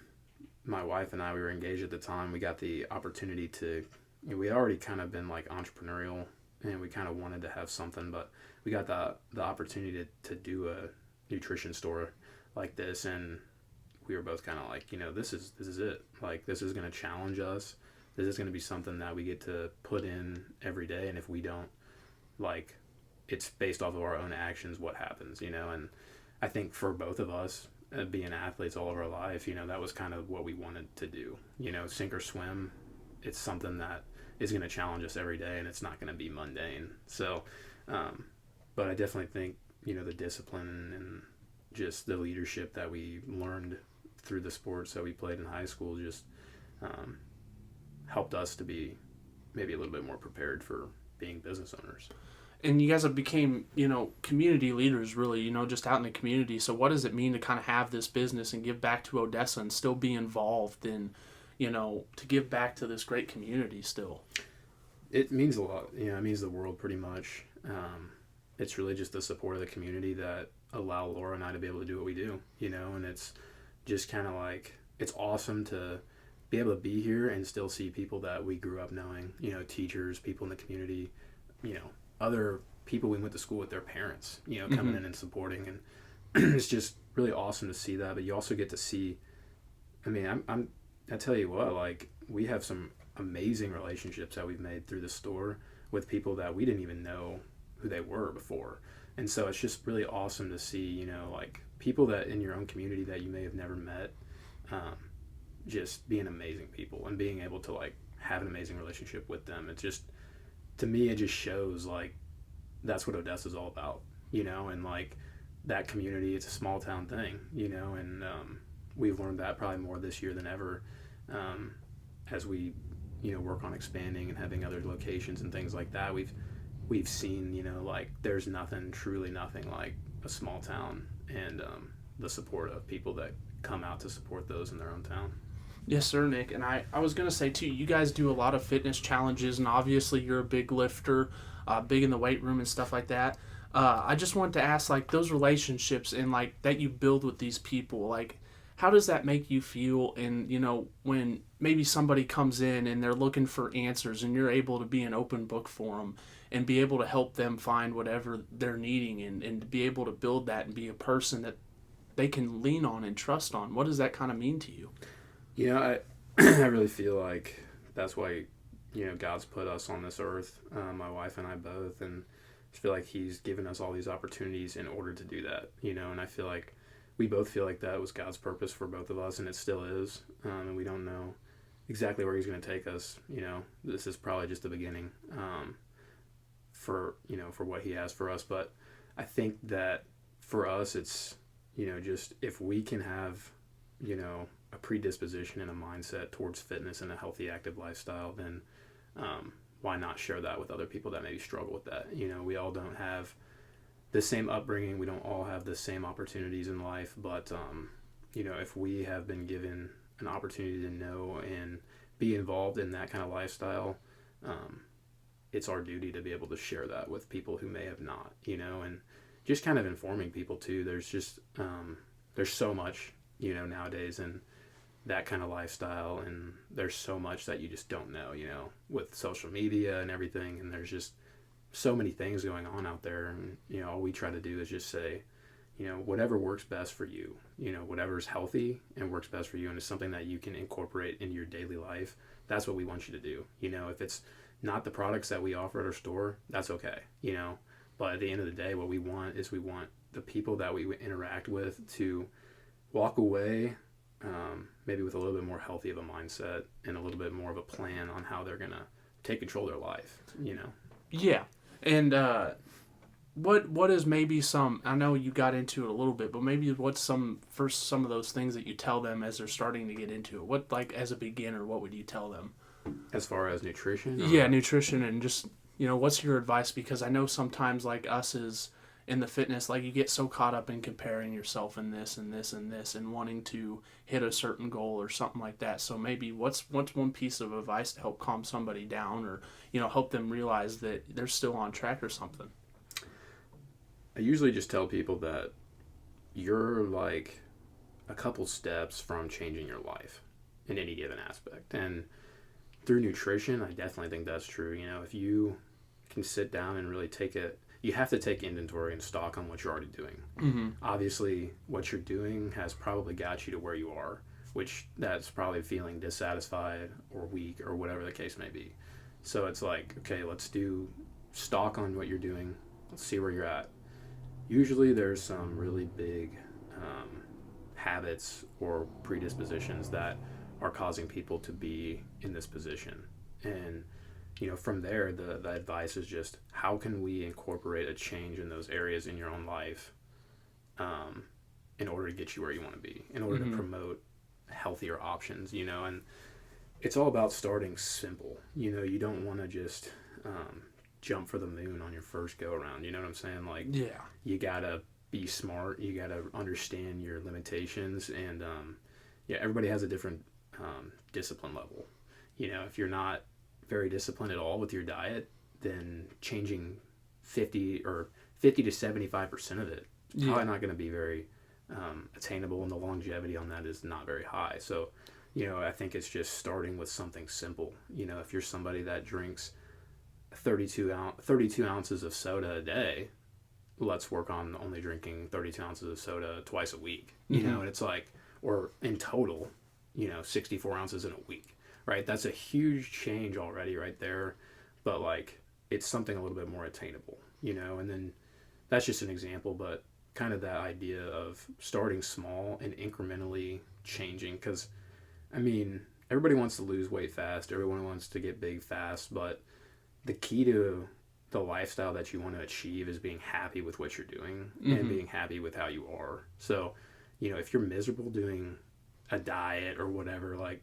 my wife and we were engaged at the time, we got the opportunity to, we had already kind of been like entrepreneurial, and we kind of wanted to have something, but we got the opportunity to do a nutrition store like this, and we were both kind of like, this is it. Like, this is going to challenge us. This is going to be something that we get to put in every day, and if we don't, like, it's based off of our own actions, what happens, and I think for both of us, being athletes all of our life, that was kind of what we wanted to do. Sink or swim, it's something that is going to challenge us every day, and it's not going to be mundane. So, but I definitely think, the discipline and just the leadership that we learned through the sports that we played in high school just helped us to be maybe a little bit more prepared for being business owners. And you guys have became, community leaders, really, just out in the community. So what does it mean to kind of have this business and give back to Odessa and still be involved in, to give back to this great community still? It means a lot. It means the world pretty much. It's really just the support of the community that allow Laura and I to be able to do what we do, and it's just kind of like, it's awesome to be able to be here and still see people that we grew up knowing, teachers, people in the community, other people we went to school with, their parents, coming in and supporting. And it's just really awesome to see that. But you also get to see, I tell you what, like, we have some amazing relationships that we've made through the store with people that we didn't even know who they were before. And so it's just really awesome to see, like, people that in your own community that you may have never met, just being amazing people and being able to, like, have an amazing relationship with them. It's just, to me, it just shows, like, that's what Odessa's all about, and, like, that community, it's a small town thing, and we've learned that probably more this year than ever, as we, work on expanding and having other locations and things like that. We've seen, like, there's truly nothing like a small town and the support of people that come out to support those in their own town. Yes, sir, Nick. And I was going to say, too, you guys do a lot of fitness challenges, and obviously you're a big lifter, big in the weight room and stuff like that. I just wanted to ask, like, those relationships and, like, that you build with these people, like, how does that make you feel? And, when maybe somebody comes in and they're looking for answers and you're able to be an open book for them and be able to help them find whatever they're needing and to be able to build that and be a person that they can lean on and trust on. What does that kind of mean to you? I really feel like that's why, God's put us on this earth, my wife and I both, and I feel like he's given us all these opportunities in order to do that, and I feel like we both feel like that was God's purpose for both of us, and it still is, and we don't know, exactly where he's going to take us. This is probably just the beginning for what he has for us. But I think that for us, it's, just if we can have, a predisposition and a mindset towards fitness and a healthy, active lifestyle, then why not share that with other people that maybe struggle with that? We all don't have the same upbringing. We don't all have the same opportunities in life, but, if we have been given an opportunity to know and be involved in that kind of lifestyle, it's our duty to be able to share that with people who may have not, and just kind of informing people too. There's just, there's so much, nowadays in that kind of lifestyle, and there's so much that you just don't know, with social media and everything, and there's just so many things going on out there, and, all we try to do is just say, whatever works best for you, whatever's healthy and works best for you and is something that you can incorporate into your daily life, that's what we want you to do. If it's not the products that we offer at our store, that's okay, but at the end of the day, what we want is we want the people that we interact with to walk away maybe with a little bit more healthy of a mindset and a little bit more of a plan on how they're going to take control of their life, Yeah. And what is maybe some, I know you got into it a little bit, but maybe what's some of those things that you tell them as they're starting to get into it? What, like, as a beginner, what would you tell them? As far as nutrition? Yeah, nutrition, and just, what's your advice? Because I know sometimes, like us is in the fitness, like you get so caught up in comparing yourself in this and this and this and wanting to hit a certain goal or something like that. So maybe what's one piece of advice to help calm somebody down, or, help them realize that they're still on track or something? I usually just tell people that you're like a couple steps from changing your life in any given aspect. And through nutrition, I definitely think that's true. If you can sit down and really you have to take inventory and stock on what you're already doing. Mm-hmm. Obviously, what you're doing has probably got you to where you are, which that's probably feeling dissatisfied or weak or whatever the case may be. So it's like, okay, let's do stock on what you're doing. Let's see where you're at. Usually there's some really big habits or predispositions that are causing people to be in this position. And from there, the advice is just how can we incorporate a change in those areas in your own life in order to get you where you want to be, in order to promote healthier options, and it's all about starting simple. You don't want to just jump for the moon on your first go around. You know what I'm saying? Like, yeah, you gotta be smart. You gotta understand your limitations, and everybody has a different discipline level. If you're not very disciplined at all with your diet, then changing 50 to 75% of it is probably not going to be very attainable, and the longevity on that is not very high. So, I think it's just starting with something simple. If you're somebody that drinks 32 ounces of soda a day, let's work on only drinking 32 ounces of soda twice a week. And it's like, or in total, 64 ounces in a week. Right, that's a huge change already right there, but like it's something a little bit more attainable, and then that's just an example, but kind of that idea of starting small and incrementally changing, because everybody wants to lose weight fast, everyone wants to get big fast, but the key to the lifestyle that you want to achieve is being happy with what you're doing and being happy with how you are. So, if you're miserable doing a diet or whatever, like,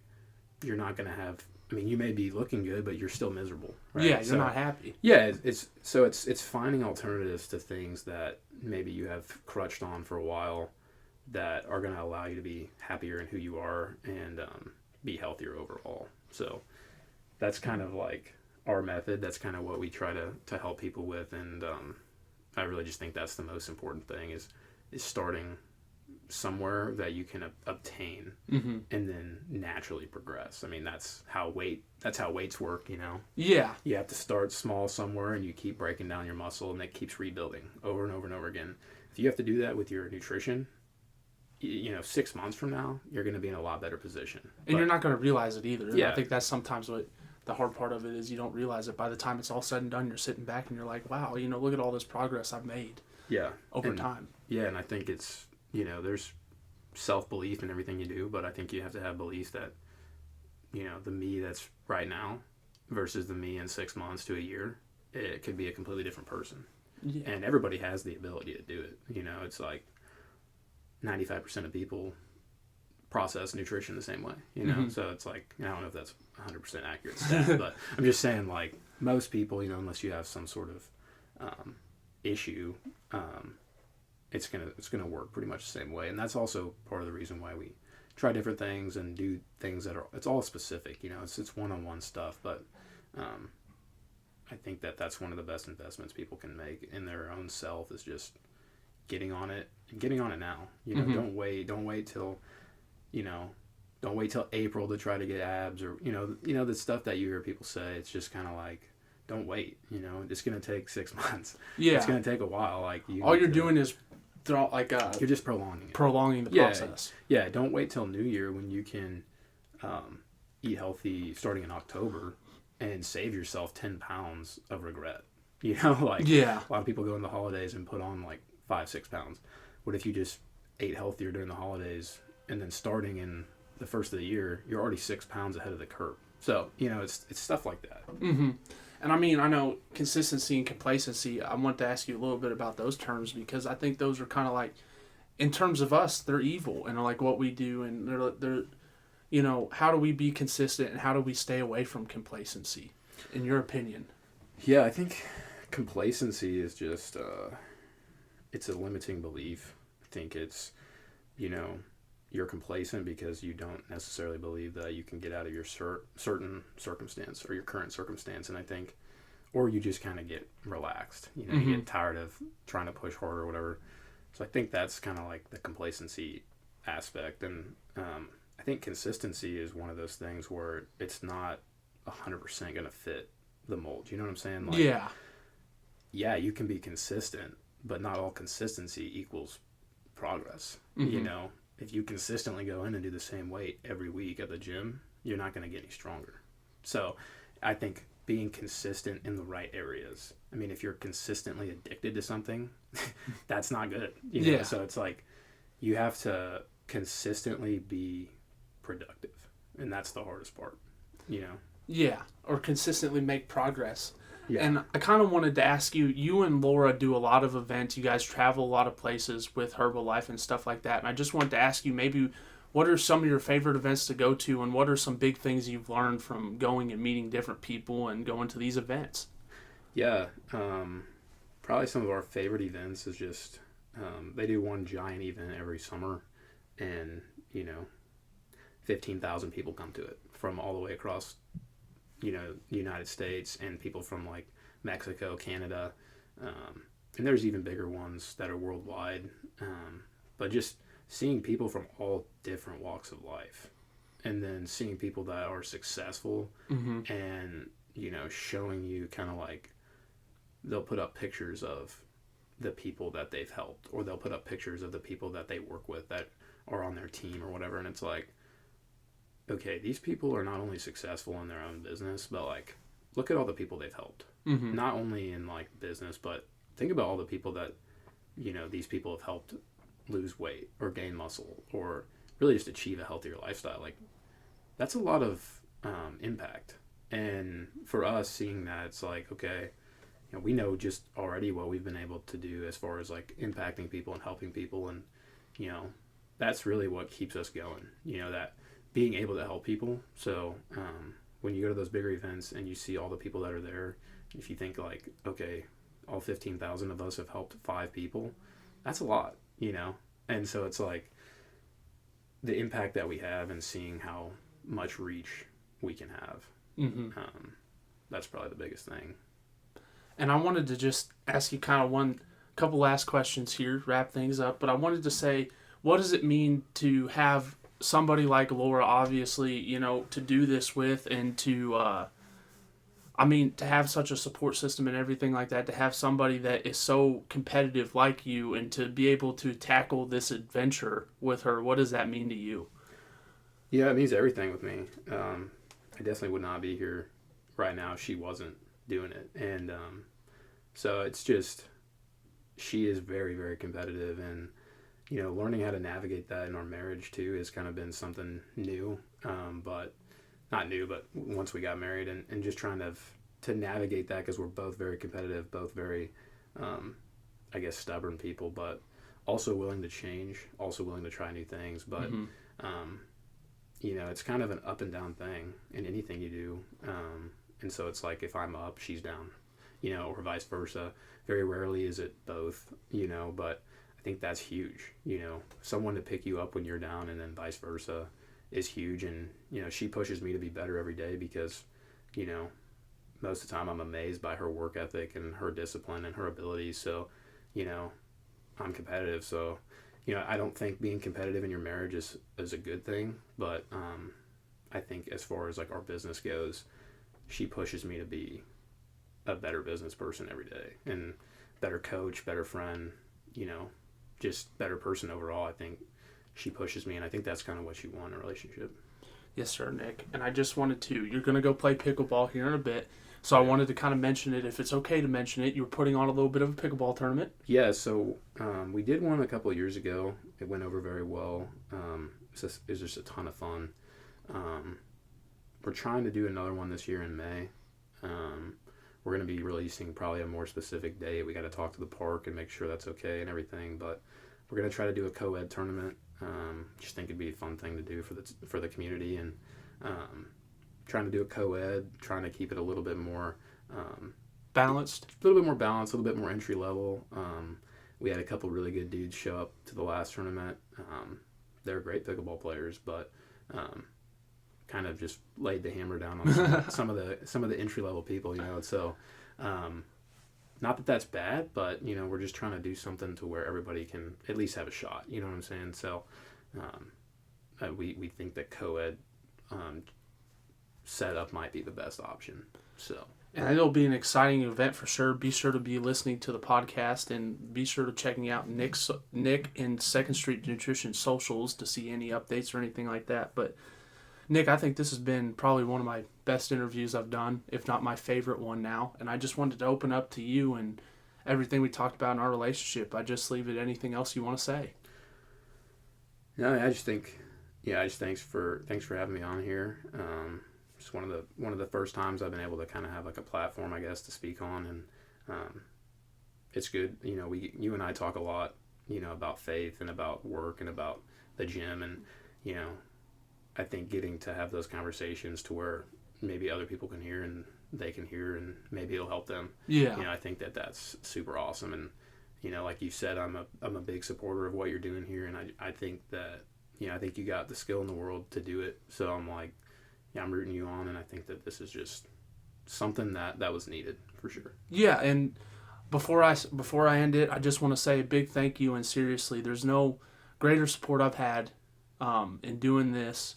you're not going to have, you may be looking good, but you're still miserable, right? Yeah, you're not happy. Yeah, it's finding alternatives to things that maybe you have crutched on for a while that are going to allow you to be happier in who you are and be healthier overall. So that's kind of like our method. That's kind of what we try to help people with, and I really just think that's the most important thing is starting somewhere that you can obtain and then naturally progress. That's how weights work, Yeah. You have to start small somewhere and you keep breaking down your muscle, and it keeps rebuilding over and over and over again. If you have to do that with your nutrition, 6 months from now, you're going to be in a lot better position. And you're not going to realize it either. Yeah. I think that's sometimes what the hard part of it is. You don't realize it. By the time it's all said and done, you're sitting back and you're like, wow, look at all this progress I've made over time. Yeah, and I think it's, there's self-belief in everything you do, but I think you have to have belief that the me that's right now versus the me in 6 months to a year, it could be a completely different person. Yeah. And everybody has the ability to do it. It's like 95% of people process nutrition the same way, So it's like, I don't know if that's 100% accurate stat, but I'm just saying, like, most people, unless you have some sort of issue, it's gonna work pretty much the same way. And that's also part of the reason why we try different things and do things that it's all specific, it's one-on-one stuff, but I think that's one of the best investments people can make in their own self is just getting on it now. Don't wait till April to try to get abs, or the stuff that you hear people say. It's just kind of like, don't wait. It's gonna take 6 months. Yeah, it's gonna take a while. Like, all you're doing is you're just prolonging the process. Yeah, don't wait till New Year when you can eat healthy starting in October and save yourself 10 pounds of regret. A lot of people go in the holidays and put on like 5-6 pounds. What if you just ate healthier during the holidays, and then starting in the first of the year, you're already 6 pounds ahead of the curve? So, it's stuff like that. Mm-hmm. And I mean, I know consistency and complacency, I want to ask you a little bit about those terms, because I think those are kind of like, in terms of us, they're evil and like what we do, and they're how do we be consistent and how do we stay away from complacency, in your opinion? Yeah, I think complacency is just, it's a limiting belief. I think it's, you're complacent because you don't necessarily believe that you can get out of your certain circumstance or your current circumstance. And I think, or you just kind of get relaxed, you get tired of trying to push harder or whatever. So I think that's kind of like the complacency aspect. And I think consistency is one of those things where it's not 100% going to fit the mold. You know what I'm saying? Like, yeah, you can be consistent, but not all consistency equals progress. If you consistently go in and do the same weight every week at the gym, you're not going to get any stronger. So I think being consistent in the right areas. I mean, if you're consistently addicted to something, that's not good. So it's like, you have to consistently be productive, and that's the hardest part. Yeah, or consistently make progress. Yeah. And I kind of wanted to ask you, you and Laura do a lot of events. You guys travel a lot of places with Herbalife and stuff like that. And I just wanted to ask you, maybe, what are some of your favorite events to go to, and what are some big things you've learned from going and meeting different people and going to these events? Yeah, probably some of our favorite events is just, they do one giant event every summer, and, 15,000 people come to it from all the way across the United States, and people from like Mexico, Canada, and there's even bigger ones that are worldwide. But just seeing people from all different walks of life, and then seeing people that are successful, and showing you kind of like, they'll put up pictures of the people that they've helped, or they'll put up pictures of the people that they work with that are on their team or whatever, and it's like, okay, these people are not only successful in their own business, but like, look at all the people they've helped. Not only in like business, but think about all the people that, these people have helped lose weight or gain muscle, or really just achieve a healthier lifestyle. Like, that's a lot of impact. And for us, seeing that, it's like, okay, we know just already what we've been able to do as far as like impacting people and helping people. And, that's really what keeps us going, that being able to help people. So when you go to those bigger events and you see all the people that are there, if you think like, okay, all 15,000 of us have helped 5 people, that's a lot, And so it's like the impact that we have, and seeing how much reach we can have. That's probably the biggest thing. And I wanted to just ask you kind of couple last questions here, wrap things up. But I wanted to say, what does it mean to have somebody like Laura, obviously, to do this with, and to, to have such a support system and everything like that, to have somebody that is so competitive like you, and to be able to tackle this adventure with her, what does that mean to you? Yeah, it means everything with me. I definitely would not be here right now if she wasn't doing it. And so it's just, she is very, very competitive, and learning how to navigate that in our marriage too has kind of been something new. But not new, but once we got married, and just trying to navigate that, because we're both very competitive, both very, I guess, stubborn people, but also willing to change, also willing to try new things. But, it's kind of an up and down thing in anything you do. And so it's like if I'm up, she's down, or vice versa. Very rarely is it both, but I think that's huge. Someone to pick you up when you're down and then vice versa is huge. And, she pushes me to be better every day because, most of the time I'm amazed by her work ethic and her discipline and her abilities. So, I'm competitive. So, I don't think being competitive in your marriage is a good thing, but I think as far as like our business goes, she pushes me to be a better business person every day and better coach, better friend, just better person overall. I think she pushes me, and I think that's kind of what you want in a relationship. Yes, sir, Nick. And I just wanted to, you're going to go play pickleball here in a bit. So I wanted to kind of mention it, if it's okay to mention it. You were putting on a little bit of a pickleball tournament. Yeah, so we did one a couple of years ago. It went over very well. It was just a ton of fun. We're trying to do another one this year in May. We're going to be releasing probably a more specific date. We got to talk to the park and make sure that's okay and everything. But we're going to try to do a co-ed tournament. Just think it'd be a fun thing to do for the community, and trying to do a co-ed, trying to keep it a little bit more balanced, a little bit more entry level. We had a couple really good dudes show up to the last tournament. They're great pickleball players, but kind of just laid the hammer down on some of the entry level people, So, not that that's bad, but we're just trying to do something to where everybody can at least have a shot. You know what I'm saying? So, we think that co-ed setup might be the best option. So. And it'll be an exciting event for sure. Be sure to be listening to the podcast, and be sure to checking out Nick and Second Street Nutrition socials to see any updates or anything like that. But Nick, I think this has been probably one of my best interviews I've done, if not my favorite one now. And I just wanted to open up to you and everything we talked about in our relationship. I just leave it. Anything else you want to say? No, I just think, thanks for having me on here. It's one of the first times I've been able to kind of have like a platform, I guess, to speak on, and it's good. You and I talk a lot, about faith and about work and about the gym, and I think getting to have those conversations to where maybe other people can hear and they can hear, and maybe it'll help them. Yeah. I think that's super awesome, and like you said, I'm a big supporter of what you're doing here, and I think that I think you got the skill in the world to do it. So I'm like. Yeah, I'm rooting you on, and I think that this is just something that was needed for sure. Yeah, and before I end it, I just want to say a big thank you, and seriously, there's no greater support I've had in doing this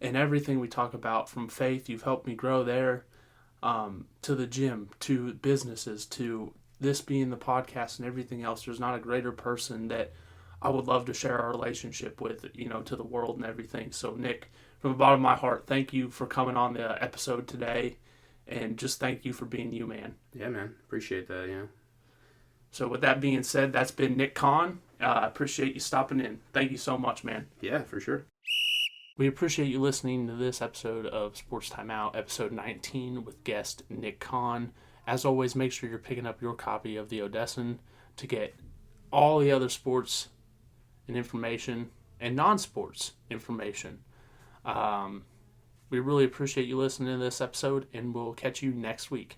and everything we talk about, from faith. You've helped me grow there, to the gym, to businesses, to this being the podcast and everything else. There's not a greater person that I would love to share our relationship with, to the world and everything. So Nick, from the bottom of my heart, thank you for coming on the episode today, and just thank you for being you, man. Yeah, man. Appreciate that, yeah. So with that being said, that's been Nick Conn. I appreciate you stopping in. Thank you so much, man. Yeah, for sure. We appreciate you listening to this episode of Sports Timeout, episode 19, with guest Nick Conn. As always, make sure you're picking up your copy of the Odessan to get all the other sports and information and non-sports information. We really appreciate you listening to this episode, and we'll catch you next week.